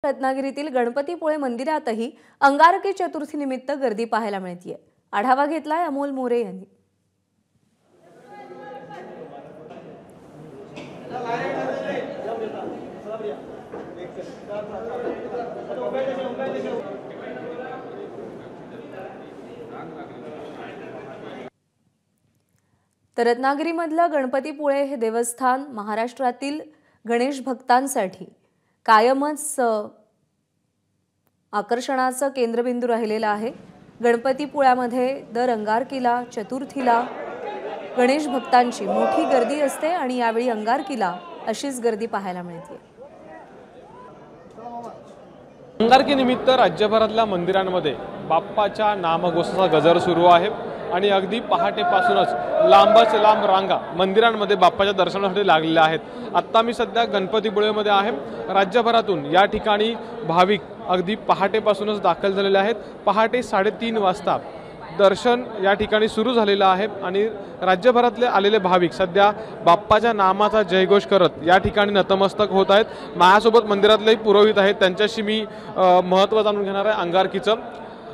रत्नागिरीतील गणपतीपुळे मंदिरातही अंगारकी चतुर्थी निमित्त गर्दी पाहायला मिळते। आढावा घेतलाय अमोल मोरे यांनी। तर रत्नागिरीमधलं गणपतीपुळे हे देवस्थान महाराष्ट्रातील गणेश भक्तांसाठी कायमच आकर्षणाचं केंद्रबिंदू राहिलेला आहे। गणपतीपुळ्यामध्ये दर अंगारकीला चतुर्थीला गणेश भक्तांची मोठी गर्दी असते आणि यावेळी अंगारकीला अशीच गर्दी पाहायला मिळते। अंगारकी निमित्त राज्यभरातल्या मंदिरांमध्ये बाप्पाच्या नामघोषाचा गजर सुरू आहे आणि अगदी पहाटेपासूनच लांब रांगा मंदिरांमध्ये बाप्पाच्या दर्शनासाठी लागलेल्या आहेत। आता मी सध्या गणपतीपुळेमध्ये आहे। राज्यभरातून या ठिकाणी भाविक अगदी पहाटेपासूनच दाखल झालेले आहेत। पहाटे 3:30 वाजता दर्शन या ठिकाणी सुरू झालेलं आहे आणि राज्यभरातले आलेले भाविक सध्या बाप्पाच्या नामाचा जयघोष करत या ठिकाणी नतमस्तक होत आहेत। माझ्यासोबत मंदिरातलेही पुरोहित आहेत, त्यांच्याशी मी महत्त्व जाणून घेणार आहे अंगारकीचं।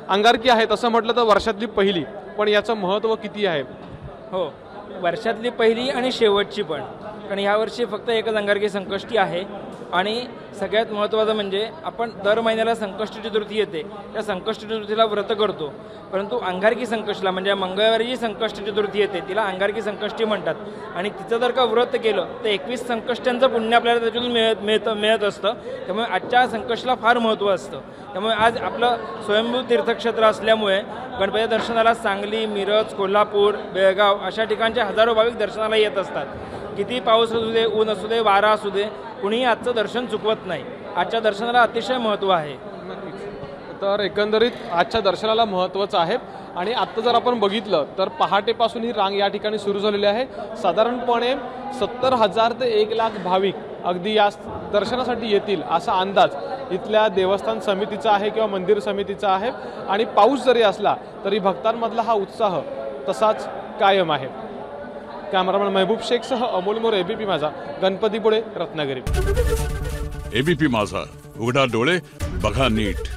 अंगारकी आहे तसं म्हटलं तर वर्षातली पहिली, पण याचं महत्त्व किती आहे? हो, वर्षातली पहिली आणि शेवटची पण, कारण यावर्षी फक्त एकच अंगारकी संकष्टी आहे आणि सगळ्यात महत्त्वाचं म्हणजे आपण दर महिन्याला संकष्टी चतुर्थी येते, त्या संकष्टी चतुर्थीला व्रत करतो, परंतु अंगारकी संकष्टीला म्हणजे मंगळवारी जी संकष्टी चतुर्थी येते तिला अंगारकी संकष्टी म्हणतात आणि तिचं जर का व्रत केलं तर 21 संकष्ट्यांचं पुण्य आपल्याला त्याच्यातून मिळत असतं। त्यामुळे आजच्या संकष्टीला फार महत्त्व असतं। त्यामुळे आज आपलं स्वयंभू तीर्थक्षेत्र असल्यामुळे गणपती दर्शनाला सांगली, मिरज, कोल्हापूर, बेळगाव अशा ठिकाणचे हजारो भाविक दर्शनाला येत असतात। किती पाऊस असू दे, ऊन असू दे, वारा असू दे, कुणीही आजचं दर्शन चुकवत नाही। आजच्या दर्शनाला अतिशय महत्त्व आहे। तर एकंदरीत आजच्या दर्शनाला महत्त्वच आहे आणि आता जर आपण बघितलं तर पहाटेपासून ही रांग या ठिकाणी सुरू झालेली आहे। साधारणपणे 70,000 ते 1,00,000 भाविक अगदी या दर्शनासाठी येतील असा अंदाज इथल्या देवस्थान समितीचा आहे किंवा मंदिर समितीचा आहे आणि पाऊस जरी असला तरी भक्तांमधला हा उत्साह तसाच कायम आहे। कॅमेरामॅन महबूब शेखसह अमोल मोरे, एबीपी माझा, गणपतीपुळे, रत्नागिरी। एबीपी माझा, उघडा डोळे बघा नीट।